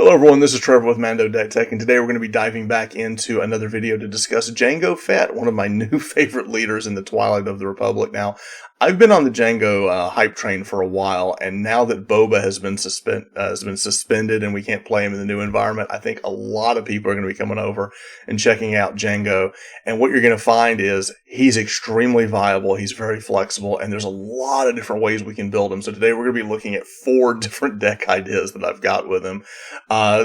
Hello everyone, this is Trevor with Mando Deck Tech, and today we're going to be diving back into another video to discuss Jango Fett, one of my new favorite leaders in the Twilight of the Republic. Now, I've been on the Jango hype train for a while, and now that Boba has been suspended and we can't play him in the new environment, I think a lot of people are going to be coming over and checking out Jango. And what you're going to find is he's extremely viable, he's very flexible, and there's a lot of different ways we can build him. So today we're going to be looking at 4 different deck ideas that I've got with him.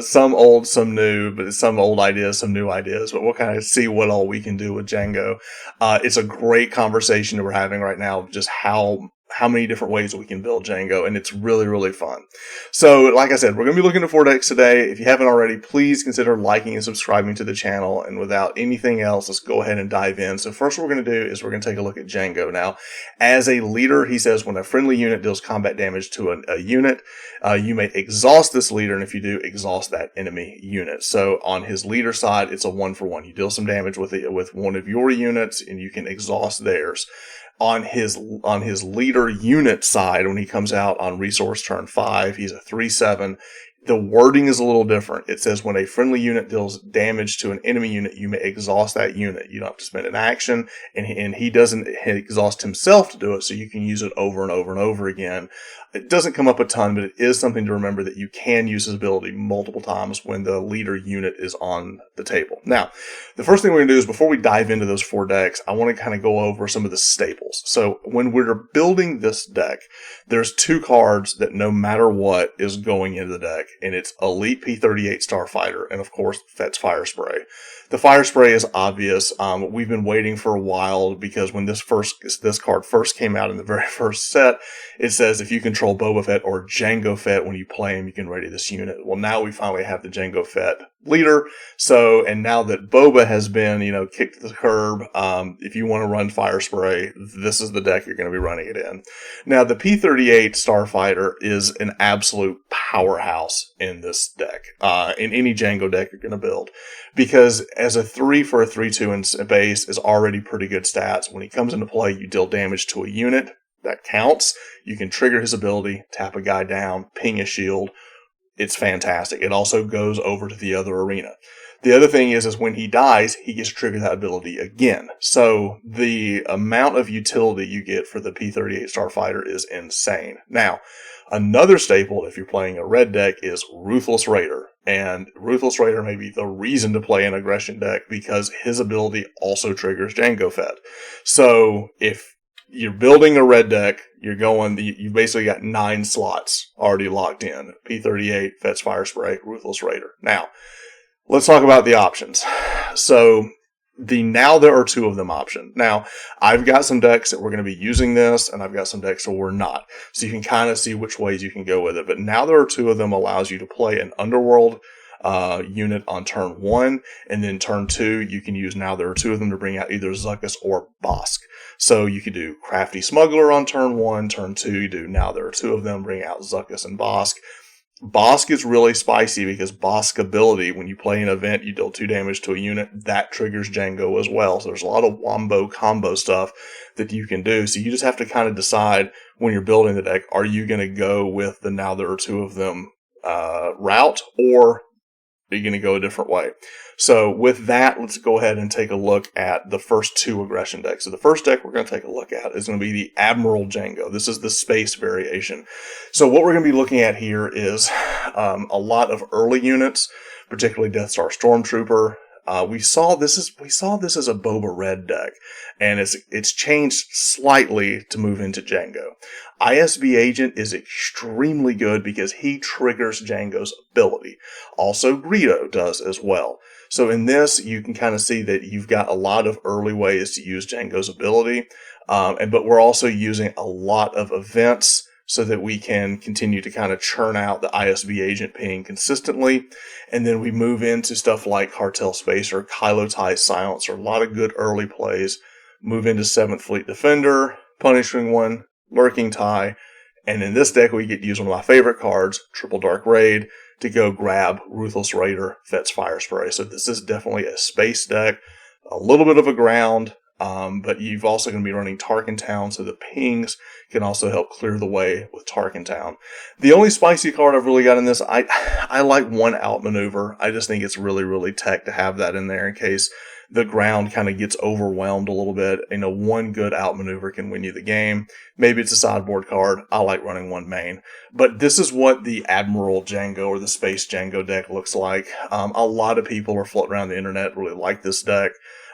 Some old, some new, but some old ideas, some new ideas, but we'll kind of see what all we can do with Jango. It's a great conversation that we're having right now, just how many different ways we can build Jango, and it's really, really fun. So, like I said, we're going to be looking at 4 decks today. If you haven't already, please consider liking and subscribing to the channel, and without anything else, let's go ahead and dive in. So first what we're going to do is we're going to take a look at Jango. Now, as a leader, he says when a friendly unit deals combat damage to a unit, you may exhaust this leader, and if you do, exhaust that enemy unit. So on his leader side, it's a 1-for-1. You deal some damage with one of your units, and you can exhaust theirs. On his leader unit side, when he comes out on resource turn 5, he's a 3/7. The wording is a little different. It says when a friendly unit deals damage to an enemy unit, you may exhaust that unit. You don't have to spend an action, and he doesn't exhaust himself to do it, so you can use it over and over and over again. It doesn't come up a ton, but it is something to remember that you can use his ability multiple times when the leader unit is on the table. Now, the first thing we're going to do is before we dive into those 4 decks, I want to kind of go over some of the staples. So when we're building this deck, there's 2 cards that no matter what is going into the deck, and it's Elite P-38 Starfighter and, of course, Fett's Fire Spray. The Fire Spray is obvious. We've been waiting for a while because when this card first came out in the very first set, it says if you control Boba Fett or Jango Fett when you play him, you can ready this unit. Well, now we finally have the Jango Fett leader. So, and now that Boba has been, kicked to the curb, if you want to run Fire Spray, this is the deck you're going to be running it in. Now, the P-38 Starfighter is an absolute powerhouse in this deck, in any Jango deck you're going to build, because as a 3 for a 3/2 in base is already pretty good stats. When he comes into play, you deal damage to a unit. That counts. You can trigger his ability, tap a guy down, ping a shield. It's fantastic. It also goes over to the other arena. The other thing is when he dies, he gets to trigger that ability again. So the amount of utility you get for the P-38 Starfighter is insane. Now, another staple, if you're playing a red deck, is Ruthless Raider. And Ruthless Raider may be the reason to play an aggression deck because his ability also triggers Jango Fett. So if you're building a red deck, you basically got 9 slots already locked in. P-38, Fett's Fire Spray, Ruthless Raider. Now, let's talk about the options. So, now there are 2 of them option. Now, I've got some decks that we're going to be using this, and I've got some decks where we're not. So you can kind of see which ways you can go with it. But now there are 2 of them allows you to play an Underworld unit on turn 1, and then turn 2 you can use, now there are 2 of them, to bring out either Zuckuss or Bosk. So you could do Crafty Smuggler on turn 1, turn 2 you do, now there are 2 of them, bring out Zuckuss and Bosk. Bosk is really spicy because Bosk ability, when you play an event, you deal 2 damage to a unit, that triggers Jango as well. So there's a lot of wombo combo stuff that you can do. So you just have to kind of decide when you're building the deck, are you going to go with the now there are 2 of them route, or are you going to go a different way? So with that, let's go ahead and take a look at the first 2 aggression decks. So the first deck we're going to take a look at is going to be the Admiral Jango. This is the space variation. So what we're going to be looking at here is a lot of early units, particularly Death Star Stormtrooper. We saw this as a Boba Red deck, and it's changed slightly to move into Jango. ISB Agent is extremely good because he triggers Jango's ability. Also, Greedo does as well. So in this, you can kind of see that you've got a lot of early ways to use Jango's ability, but we're also using a lot of events so that we can continue to kind of churn out the ISB Agent ping consistently. And then we move into stuff like Cartel Spacer, Kylo Tie Silencer, a lot of good early plays. Move into 7th Fleet Defender, Punishing One, Lurking Tie, and in this deck we get to use one of my favorite cards, Triple Dark Raid, to go grab Ruthless Raider, Fett's Fire Spray. So this is definitely a space deck, a little bit of a ground, But you've also going to be running Tarkintown, so the pings can also help clear the way with Tarkintown. The only spicy card I've really got in this, I like one outmaneuver. I just think it's really, really tech to have that in there in case the ground kind of gets overwhelmed a little bit. You know, one good outmaneuver can win you the game. Maybe it's a sideboard card. I like running one main. But this is what the Admiral Jango or the Space Jango deck looks like. A lot of people are floating around the internet really like this deck.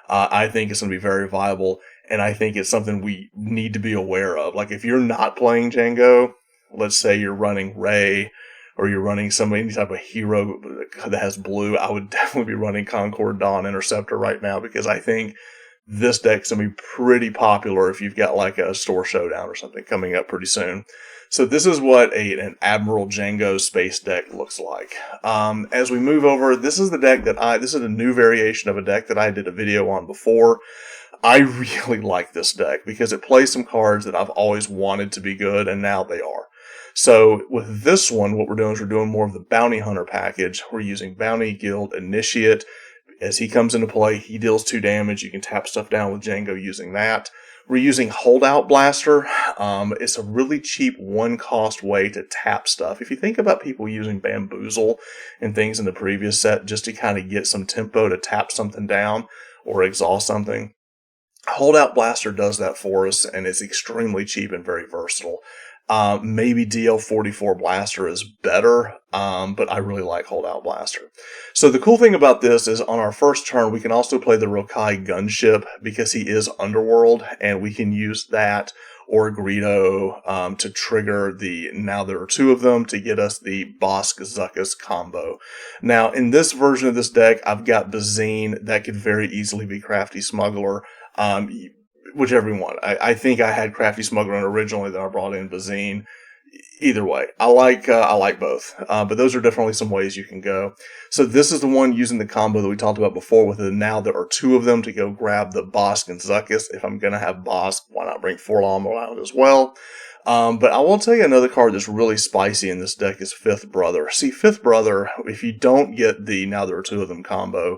I think it's going to be very viable, and I think it's something we need to be aware of. Like, if you're not playing Jango, let's say you're running Rey, or you're running any type of hero that has blue, I would definitely be running Concord Dawn Interceptor right now, because I think this deck's going to be pretty popular if you've got like a Store Showdown or something coming up pretty soon. So this is what an Admiral Jango space deck looks like. As we move over, this is the deck this is a new variation of a deck that I did a video on before. I really like this deck because it plays some cards that I've always wanted to be good, and now they are. So with this one, what we're doing is we're doing more of the Bounty Hunter package. We're using Bounty Guild Initiate. As he comes into play, he deals 2 damage. You can tap stuff down with Jango using that. We're using Holdout Blaster. It's a really cheap one-cost way to tap stuff. If you think about people using Bamboozle and things in the previous set just to kind of get some tempo to tap something down or exhaust something, Holdout Blaster does that for us, and it's extremely cheap and very versatile. Maybe DL44 Blaster is better, but I really like Holdout Blaster. So the cool thing about this is on our first turn, we can also play the Rokai Gunship because he is Underworld, and we can use that or Greedo to trigger now there are 2 of them to get us the Bosk Zuckuss combo. Now, in this version of this deck, I've got Bazine. That could very easily be Crafty Smuggler. Whichever one. I think I had Crafty Smuggler originally, then I brought in Bazine. Either way, I like both. But those are definitely some ways you can go. So this is the one using the combo that we talked about before with now there are 2 of them to go grab the Bosk and Zuckuss. If I'm going to have Bosk, why not bring Forlom around as well? But I will tell you another card that's really spicy in this deck is Fifth Brother. See, Fifth Brother, if you don't get the now there are 2 of them combo,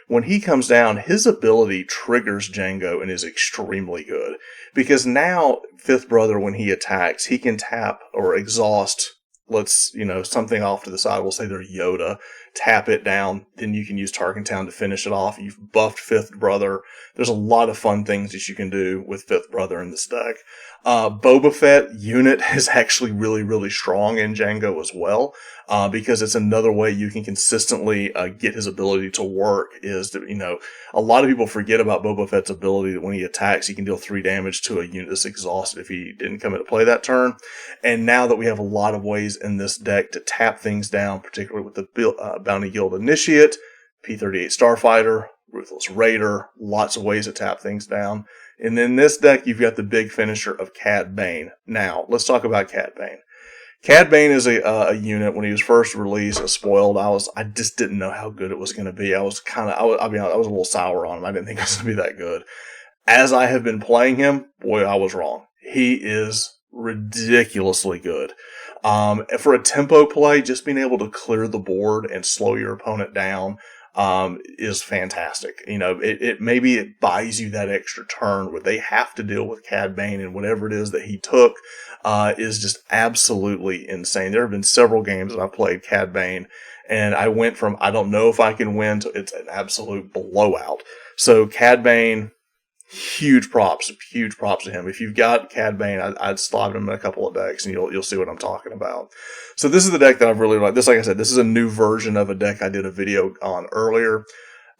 when he comes down, his ability triggers Jango and is extremely good. Because now, Fifth Brother, when he attacks, he can tap or exhaust, something off to the side. We'll say they're Yoda. Tap it down. Then you can use Tarkintown to finish it off. You've buffed Fifth Brother. There's a lot of fun things that you can do with Fifth Brother in this deck. Boba Fett unit is actually really, really strong in Jango as well. Because it's another way you can consistently get his ability to work a lot of people forget about Boba Fett's ability that when he attacks, he can deal 3 damage to a unit that's exhausted if he didn't come into play that turn. And now that we have a lot of ways in this deck to tap things down, particularly with the Bounty Guild Initiate, P-38 Starfighter, Ruthless Raider, lots of ways to tap things down. And in this deck, you've got the big finisher of Cad Bane. Now, let's talk about Cad Bane. Cad Bane is a unit. When he was first released, spoiled. I just didn't know how good it was going to be. I was a little sour on him. I didn't think it was going to be that good. As I have been playing him, boy, I was wrong. He is ridiculously good. For a tempo play, just being able to clear the board and slow your opponent down is fantastic. Maybe it buys you that extra turn where they have to deal with Cad Bane, and whatever it is that he took is just absolutely insane. There have been several games that I've played Cad Bane, and I went from I don't know if I can win to it's an absolute blowout. So Cad Bane, huge props to him. If you've got Cad Bane, I'd slot him in a couple of decks, and you'll see what I'm talking about. So this is the deck that I've really liked. Like I said, this is a new version of a deck I did a video on earlier.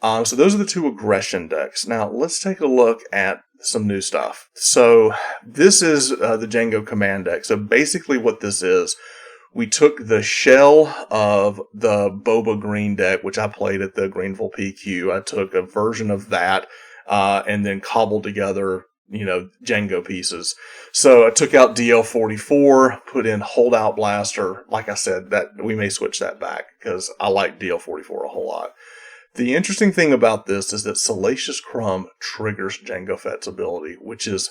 So those are the 2 aggression decks. Now let's take a look at some new stuff. So this is the Jango Command deck. So basically what this is, we took the shell of the Boba Green deck, which I played at the Greenville PQ. I took a version of that and then cobbled together, Jango pieces. So I took out DL44, put in Holdout Blaster. Like I said, that we may switch that back because I like DL44 a whole lot. The interesting thing about this is that Salacious Crumb triggers Jango Fett's ability, which is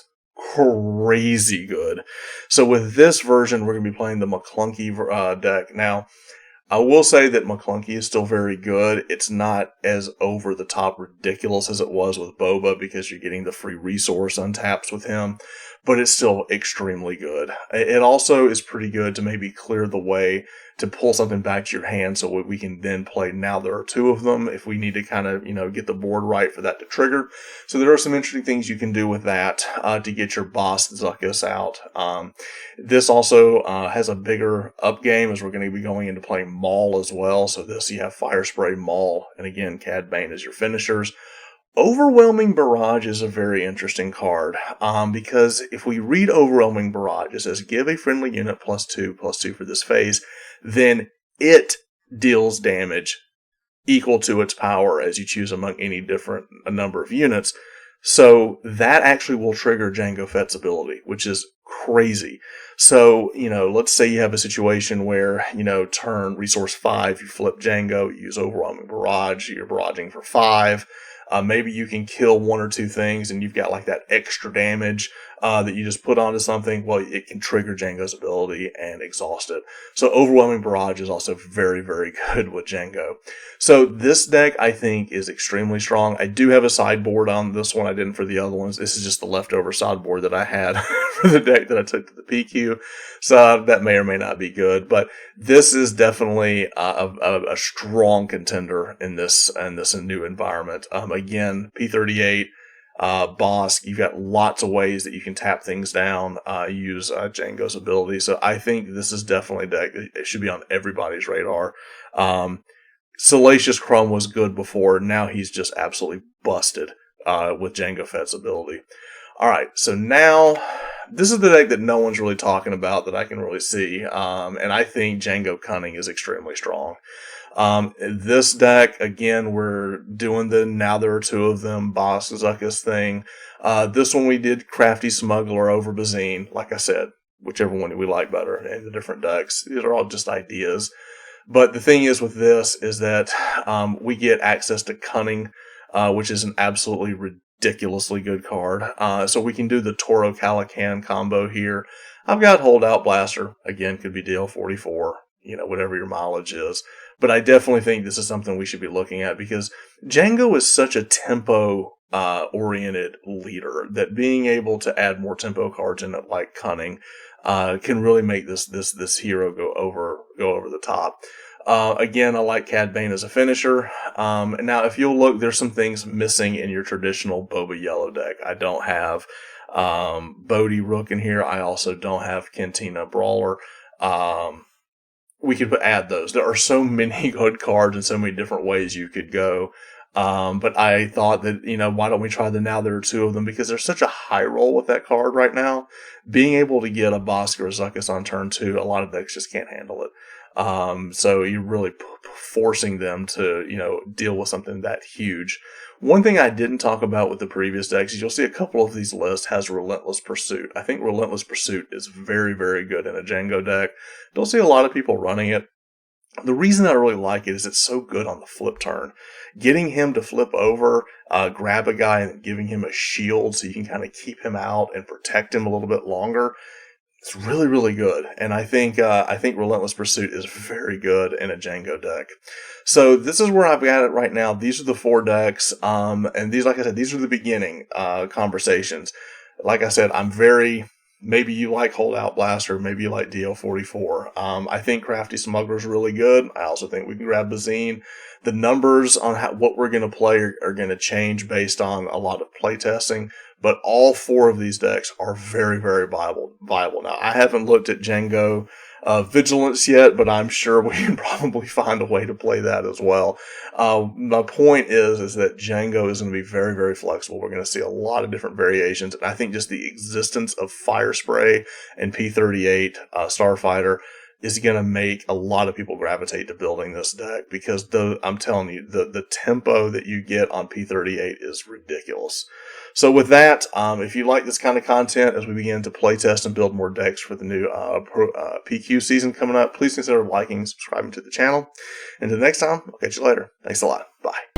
crazy good. So with this version, we're going to be playing the McClunky deck. Now, I will say that McClunky is still very good. It's not as over the top ridiculous as it was with Boba because you're getting the free resource untaps with him, but it's still extremely good. It also is pretty good to maybe clear the way to pull something back to your hand so we can then play Now There Are Two of Them if we need to kind of, get the board right for that to trigger. So there are some interesting things you can do with that to get your boss Zuckuss out. This also has a bigger up game as we're going to be going into playing Maul as well. So this, you have Fire Spray, Maul, and again, Cad Bane as your finishers. Overwhelming Barrage is a very interesting card because if we read Overwhelming Barrage, it says give a friendly unit +2/+2 for this phase, then it deals damage equal to its power as you choose among any different number of units. So that actually will trigger Jango Fett's ability, which is crazy. So, let's say you have a situation where, turn resource 5, you flip Jango, you use Overwhelming Barrage, you're barraging for 5. Maybe you can kill one or two things and you've got like that extra damage that you just put onto something. Well, it can trigger Jango's ability and exhaust it. So Overwhelming Barrage is also very, very good with Jango. So this deck, I think, is extremely strong. I do have a sideboard on this one. I didn't for the other ones. This is just the leftover sideboard that I had for the deck that I took to the PQ. So that may or may not be good. But this is definitely a strong contender in this new environment. Again, P38, Bosk, you've got lots of ways that you can tap things down, use Jango's ability. So I think this is definitely a deck that it should be on everybody's radar. Salacious Crumb was good before. Now he's just absolutely busted with Jango Fett's ability. All right, so now this is the deck that no one's really talking about that I can really see, and I think Jango Cunning is extremely strong. This deck, again, we're doing the Now There Are Two of Them, Boss Zuckuss thing. This one we did Crafty Smuggler over Bazine, like I said, whichever one we like better in the different decks. These are all just ideas. But the thing is with this is that we get access to Cunning, which is an absolutely ridiculously good card. So we can do the Toro Calican combo here. I've got Holdout Blaster. Again, could be DL44, whatever your mileage is. But I definitely think this is something we should be looking at because Jango is such a tempo oriented leader that being able to add more tempo cards in it like Cunning can really make this hero go over the top. Again, I like Cad Bane as a finisher. Now, if you'll look, there's some things missing in your traditional Boba Yellow deck. I don't have Bodhi Rook in here. I also don't have Cantina Brawler. We could add those. There are so many good cards and so many different ways you could go. But I thought that, why don't we try the Now There Are Two of Them? Because there's such a high roll with that card right now. Being able to get a Bosk or a Zuckuss on turn 2, a lot of decks just can't handle it. So you're really forcing them to, deal with something that huge. One thing I didn't talk about with the previous decks is you'll see a couple of these lists has Relentless Pursuit. I think Relentless Pursuit is very, very good in a Jango deck. Don't see a lot of people running it. The reason I really like it is it's so good on the flip turn. Getting him to flip over, grab a guy and giving him a shield so you can kind of keep him out and protect him a little bit longer. It's really, really good. And I think Relentless Pursuit is very good in a Jango deck. So this is where I've got it right now. These are the 4 decks. And these, like I said, these are the beginning conversations. Like I said, maybe you like Holdout Blaster, maybe you like DL44. I think Crafty Smuggler is really good. I also think we can grab Bazine. The numbers on what we're going to play are going to change based on a lot of play testing, but all 4 of these decks are very, very viable. Now, I haven't looked at Jango Vigilance yet, but I'm sure we can probably find a way to play that as well. My point is that Jango is going to be very, very flexible. We're going to see a lot of different variations, and I think just the existence of Fire Spray and P38 Starfighter is going to make a lot of people gravitate to building this deck because I'm telling you, the tempo that you get on P38 is ridiculous. So with that, if you like this kind of content as we begin to play test and build more decks for the new PQ season coming up, please consider liking and subscribing to the channel. Until next time, I'll catch you later. Thanks a lot. Bye.